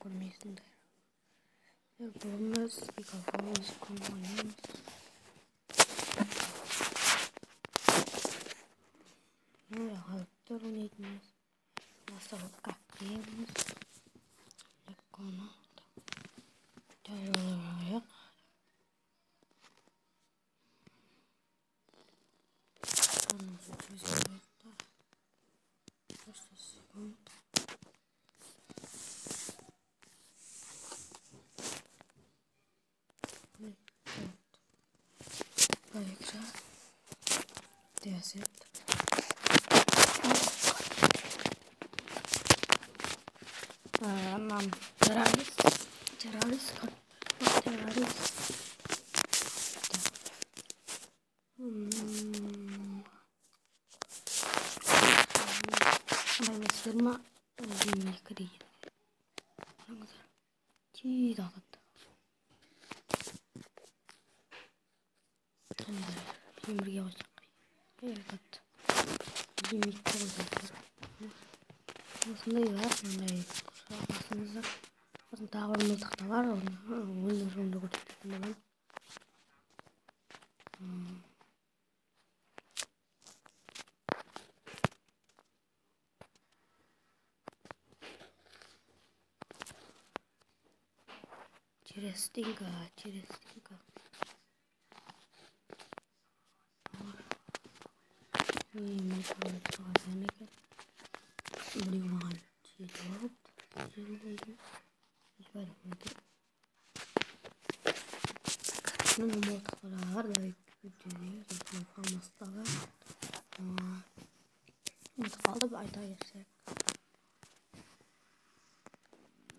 көрмейсіңдер. Бұлымыз микрофонымыз көмейміз. Қалыптар ойнайтынымыз. Насығып қақпейміз. Лекконы тәжірайық. Сонымызы жүзімізді. Просто секунд. Проекция. 10. Нам террорист. Фирма зимника деген. Қараңыздар. Тез ағытты. Темірге қойсақ. Ағытты. Зимника қойсақ. Осындай бар. Мындай басыңыздар. Сосын тағы бір мылтықта бар. Оны жолында көрсететін боламын. Черестинка. Мылтығын тұрған екен. Біреу маған жетіп алып. Мұның мылтықтары бар. Фамастағы. Мылтық алып айта берсек.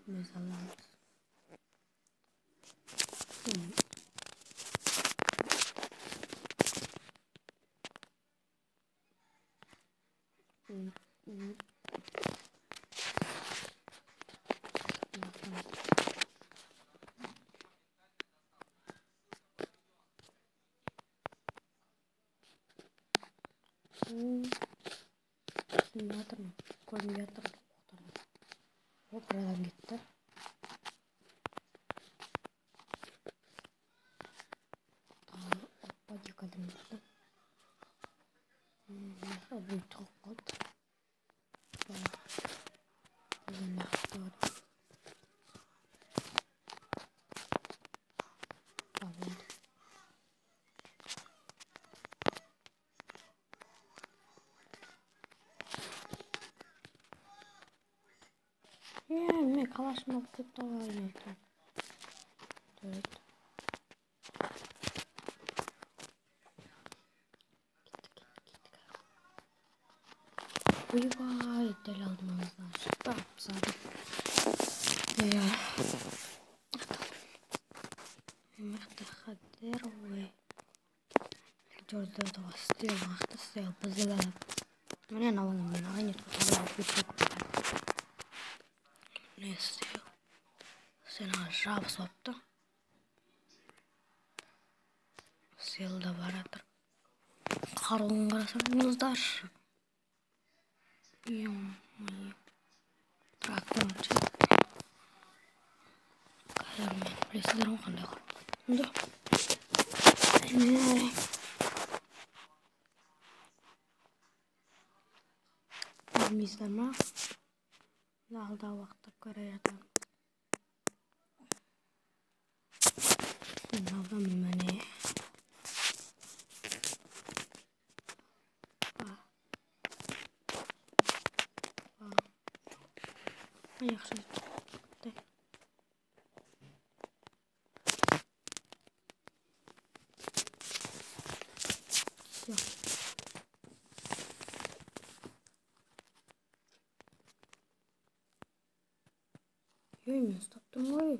Біз аламыз. Koordinator o buradan gitti. Hoppa yıkadım gitti. Bu çok kaldı. Ne kalaşma okuyup da var yine. Evet. Gittik. Vay del almamızdan çıktı. Sadece. Ya. Мехтахадер ой. Жордо достиг махтастай базлаа. Мне наван мен айнет көтөрүп несі сен жабыс опты селда баратыр қаруын қарасаңыздар трактор кәрмен білесіздер ма қандай қару білмейсіздер ма алда уақытта көре жатамын алда міне жақсы мен ұстаптым ғой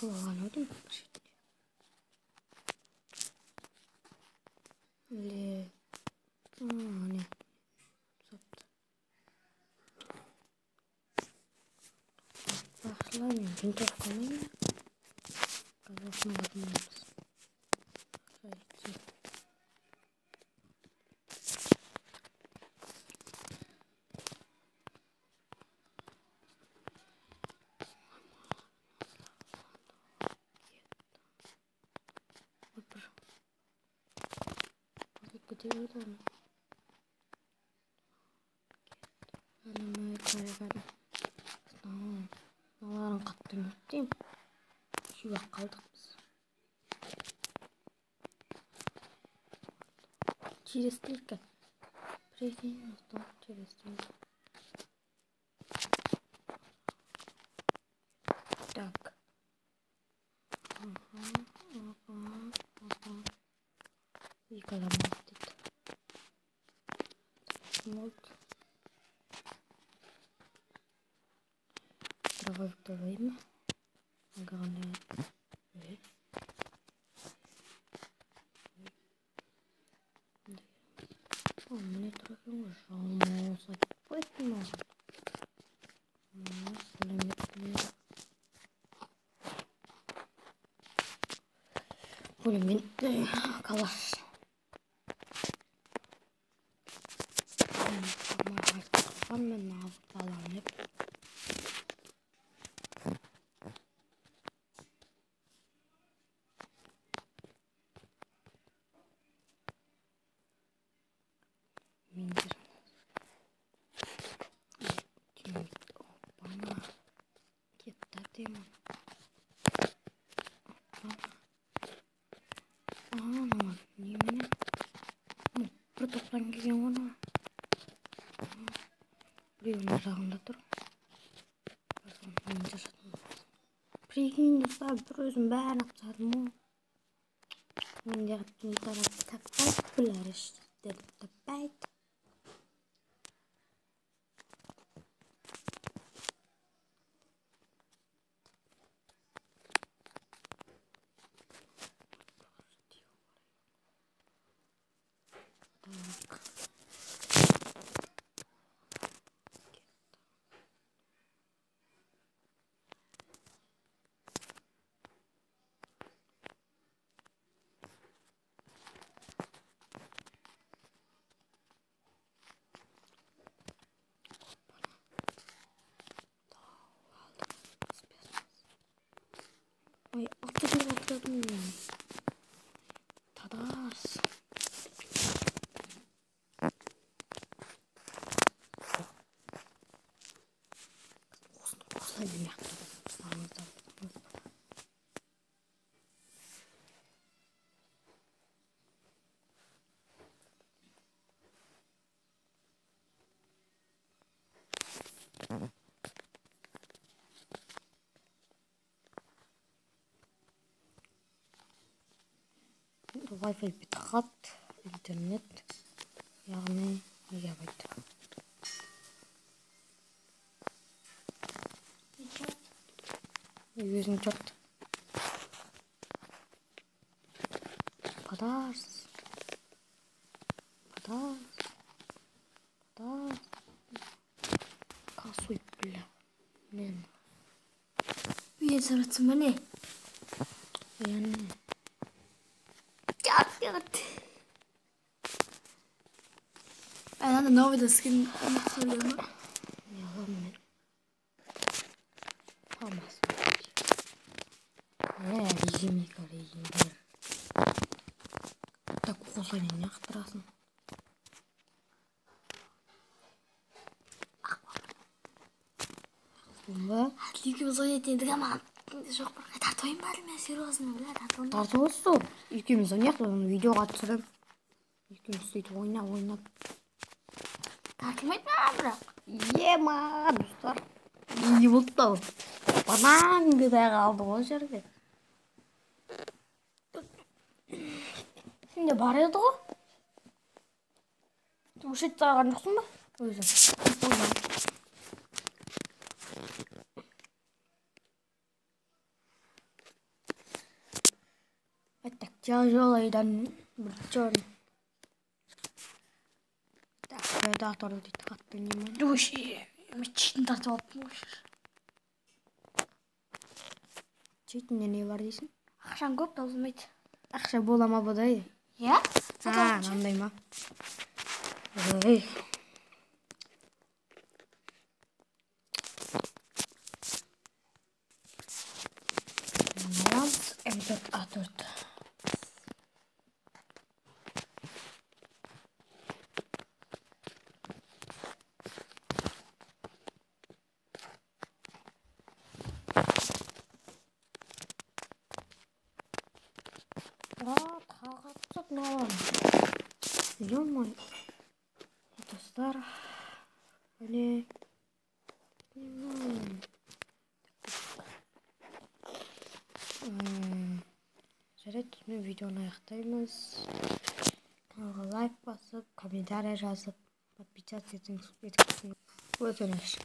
алған өтім бір шетте. Не. Бақшылар мен винтовка ойнаймын. Қазір осыны ойнаймыз. Gidiyordu onu. Anamı koyarım. Tamam. Onların kattığını gittim. Şu bak kaldık biz. Через столько. Прикинь, что через столько. Так. Ага. И когда будет. Вот. Дробовик. Главное. Мне трохи ужасно. Поэтому. Пулемет калаш. Мен алып аламын. Pertukaran kayak mana? Dia ngerang dah terus. Prikин жасап бір өзім бәрін атсадым. Менде тарап таппайды, бұлар іштерді таппайды. Ой, atladım. Tadas. Oslayayım ya. Wi-Fi битгат, интернет, яғни мегабайт. Өзің чат. Падас. Касуй, бля. Мен. Уе саратсың ба не? Яны. Надо новый доскин. Я ладно. Алмаз. Резинка. Так қосайын не қыптырасын. Екеуміз ойнайтын маған жоқ бір тартып ойын бар мен серьезно бля тартып осы екеуміз ойнайық видеоға түсіріп екеуміз сөйтіп ойнап тартылмайды ма бірақ ема достар не болды ау банаңдай қалды ғой жерде сенде бар еді ғой осы жерде алған жоқсың ба өзің Жолайдан бір жон. Дақтарды дейді қатты немен. Души. Мечтін тартып алыппын ғой. Чейтінде не бар дейсің? Ақшаң көп таусылмайды. Ақша бола ма бұдай? Иә? Мынандай ма? Ой. Рамс М4А4. Тағатсық маған. Ё-май. Достар. Әле. Жарайды, мен видеоны аяқтаймыз. Каналға лайк басып, комментарий жазып, подписаться етіңіз. Өтініш.